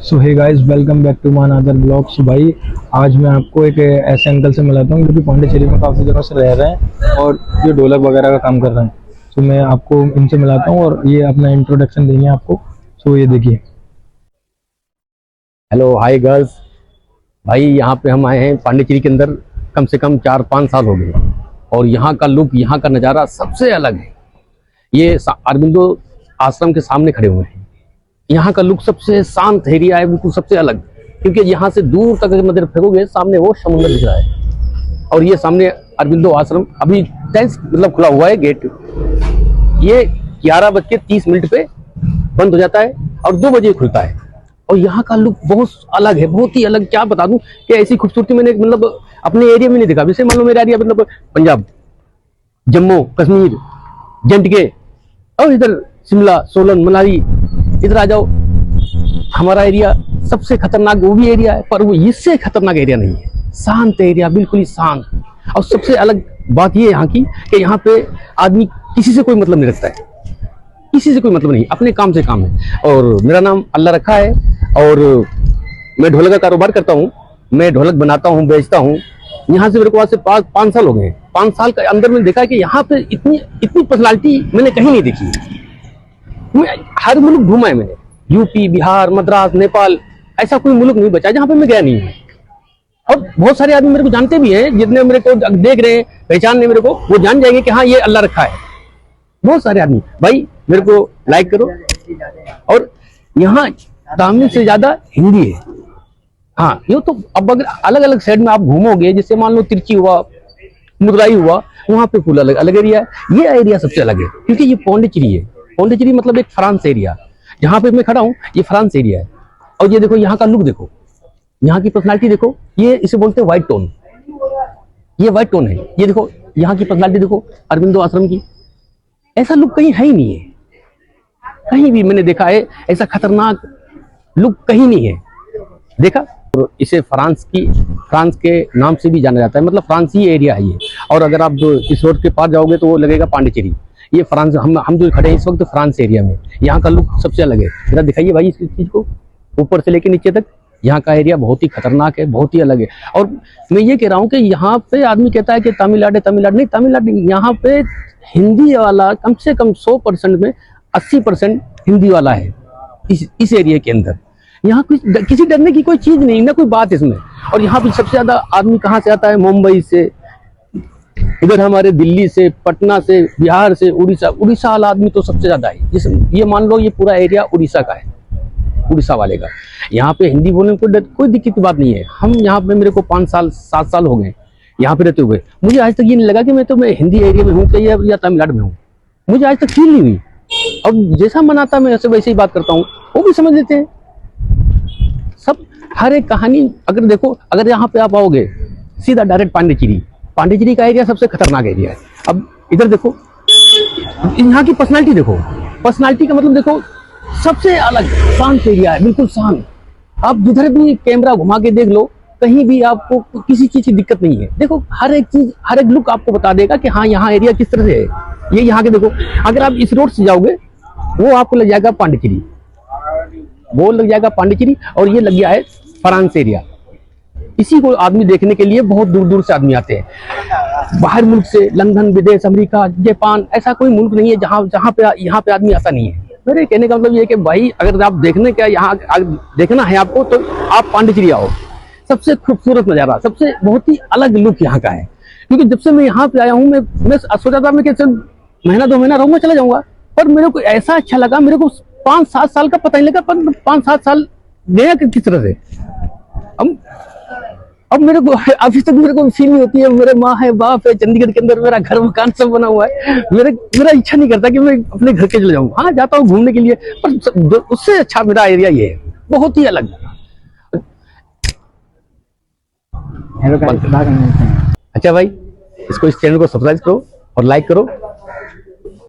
So hey guys, welcome back to my another blog. So भाई, आज मैं आपको एक ऐसे अंकल से मिलाता हूँ जो कि पांडिचेरी में काफ़ी दिनों से रह रहे हैं और ये ढोलक वगैरह का काम कर रहे हैं। सो मैं आपको इनसे मिलाता हूँ और ये अपना इंट्रोडक्शन देंगे आपको। सो ये देखिए। Hello, hi girls. भाई यहाँ पे हम आए हैं पांडिचेरी के अंदर, कम से कम 4-5 साल हो गए और यहाँ का लुक, यहाँ का नज़ारा सबसे अलग है। ये अरबिंदो आश्रम के सामने खड़े हुए हैं। यहाँ का लुक सबसे शांत एरिया है, बिल्कुल सबसे अलग, क्योंकि यहाँ से दूर तक अगर नजर फेंकोगे सामने वो समुद्र दिख रहा है और ये सामने अरबिंदो आश्रम अभी मतलब खुला हुआ है गेट। ये 11:30 पे बंद हो जाता है और 2 बजे खुलता है। और यहाँ का लुक बहुत अलग है, बहुत ही अलग। क्या बता दूं कि ऐसी खूबसूरती मैंने मतलब अपने एरिया में नहीं देखा। जैसे मान लो मेरा एरिया मतलब पंजाब, जम्मू कश्मीर, JNK और इधर शिमला, सोलन, मनाली, इधर आ जाओ। हमारा एरिया सबसे खतरनाक वो भी एरिया है, पर वो इससे खतरनाक एरिया नहीं है। शांत एरिया, बिल्कुल ही शांत। और सबसे अलग बात ये यहाँ की कि यहाँ पे आदमी किसी से कोई मतलब नहीं रखता है, किसी से कोई मतलब नहीं, अपने काम से काम है। और मेरा नाम अल्लाह रखा है और मैं ढोलक का कारोबार करता हूँ। मैं ढोलक बनाता हूँ, बेचता हूँ। यहाँ से मेरे को आज से 5 साल हो गए। 5 साल के अंदर मैंने देखा कि यहाँ पे इतनी पर्सनालिटी मैंने कहीं नहीं देखी। मैं हर मुल्क घूमा है मैंने, यूपी, बिहार, मद्रास, नेपाल, ऐसा कोई मुल्क नहीं बचा जहाँ पे मैं गया नहीं हूँ। और बहुत सारे आदमी मेरे को जानते भी हैं, जितने मेरे को देख रहे हैं, पहचान रहे मेरे को, वो जान जाएंगे कि हाँ ये अल्लाह रखा है। बहुत सारे आदमी। भाई मेरे को लाइक करो। और यहाँ तमिल से ज्यादा हिंदी है। हाँ, ये तो अब अगर अलग अलग साइड में आप घूमोगे, जैसे मान लो तिरची हुआ, मुदराई हुआ, वहां पे फुल अलग अलग एरिया है। ये एरिया सबसे अलग है क्योंकि ये पौंडीचेरी है। पौंडीचेरी मतलब एक फ्रांस एरिया। जहां पे मैं खड़ा हूँ ये फ्रांस एरिया है। और ये देखो यहाँ का लुक देखो, यहाँ की पर्सनालिटी देखो। ये इसे बोलते हैं व्हाइट टोन। ये व्हाइट टोन है। ये देखो यहाँ की पर्सनालिटी देखो अरबिंदो आश्रम की। ऐसा लुक कहीं है ही नहीं है, कहीं भी मैंने देखा है ऐसा खतरनाक लुक कहीं नहीं है देखा। और इसे फ्रांस के नाम से भी जाना जाता है, मतलब फ्रांसी एरिया है ये। और अगर आप जो इस रोड के पार जाओगे तो वो लगेगा पांडिचेरी। ये फ्रांस, हम जो खड़े हैं इस वक्त फ्रांस एरिया में। यहाँ का लुक सबसे अलग है। जरा दिखाइए भाई इस चीज को, ऊपर से लेके नीचे तक। यहाँ का एरिया बहुत ही खतरनाक है, बहुत ही अलग है। और मैं ये कह रहा हूँ कि यहाँ पे आदमी कहता है कि तमिलनाडु तमिलनाडु नहीं, तमिलनाडु यहाँ पे हिंदी वाला कम से कम 100% में 80% हिंदी वाला है इस एरिया के अंदर। यहाँ किसी डरने की कोई चीज नहीं, ना कोई बात इसमें। और यहाँ पे सबसे ज्यादा आदमी कहाँ से आता है? मुंबई से, इधर हमारे दिल्ली से, पटना से, बिहार से, उड़ीसा वाला आदमी तो सबसे ज्यादा है। जैसे ये मान लो ये पूरा एरिया उड़ीसा का है, उड़ीसा वाले का। यहाँ पे हिंदी बोलने को कोई दिक्कत की बात नहीं है। हम यहाँ पे, मेरे को 5-7 साल हो गए यहाँ पे रहते हुए। मुझे आज तक ये नहीं लगा कि मैं हिंदी एरिया में हूँ या तमिलनाडु में हूँ। मुझे आज तक फील नहीं हुई। अब जैसा मन आता है मैं वैसे ही बात करता हूँ, वो भी समझ लेते हैं सब। हर एक कहानी अगर देखो, अगर यहाँ पे आप आओगे सीधा डायरेक्ट पांडिचेरी का एरिया सबसे खतरनाक एरिया है। अब इधर देखो, यहाँ की पर्सनालिटी देखो। पर्सनालिटी का मतलब देखो, सबसे अलग शांत एरिया है, बिल्कुल शांत। आप जिधर भी कैमरा घुमा के देख लो, कहीं भी आपको किसी चीज की दिक्कत नहीं है। देखो हर एक चीज, हर एक लुक आपको बता देगा कि हाँ यहाँ एरिया किस तरह से है। ये यहाँ के देखो, अगर आप इस रोड से जाओगे वो आपको लग जाएगा पांडिचेरी, वो लग जाएगा पांडिचेरी। और ये लग गया है फ्रांस एरिया। इसी को आदमी देखने के लिए बहुत दूर दूर से आदमी आते हैं, बाहर मुल्क से, लंदन, विदेश, अमेरिका, जापान, ऐसा कोई मुल्क नहीं है जहाँ पे आदमी आता नहीं है। मेरे कहने का मतलब ये है कि भाई अगर आप देखने क्या यहाँ देखना है आपको, तो आप पांडिचेरी आओ। सबसे खूबसूरत नजारा, सबसे बहुत ही अलग लुक यहाँ का है। क्योंकि जब से मैं यहाँ पे आया हूँ, मैं सोचा था मैं कैसे महीना 2 महीना रहूंगा, चला जाऊंगा। पर मेरे को ऐसा अच्छा लगा, मेरे को 5-7 साल का पता नहीं लगा, पर 5-7 साल गया किस तरह से। अब मेरे को अभी तक मेरे को फील नहीं होती है। मेरे माँ है, बाप है, चंडीगढ़ के अंदर मेरा घर मकान सब बना हुआ है। मेरा इच्छा नहीं करता कि मैं अपने घर के चले जाऊँ। हाँ, जाता हूँ घूमने के लिए, पर उससे अच्छा मेरा एरिया ये है, बहुत ही अलग। अच्छा भाई, इस चैनल को सब्सक्राइब करो और लाइक करो।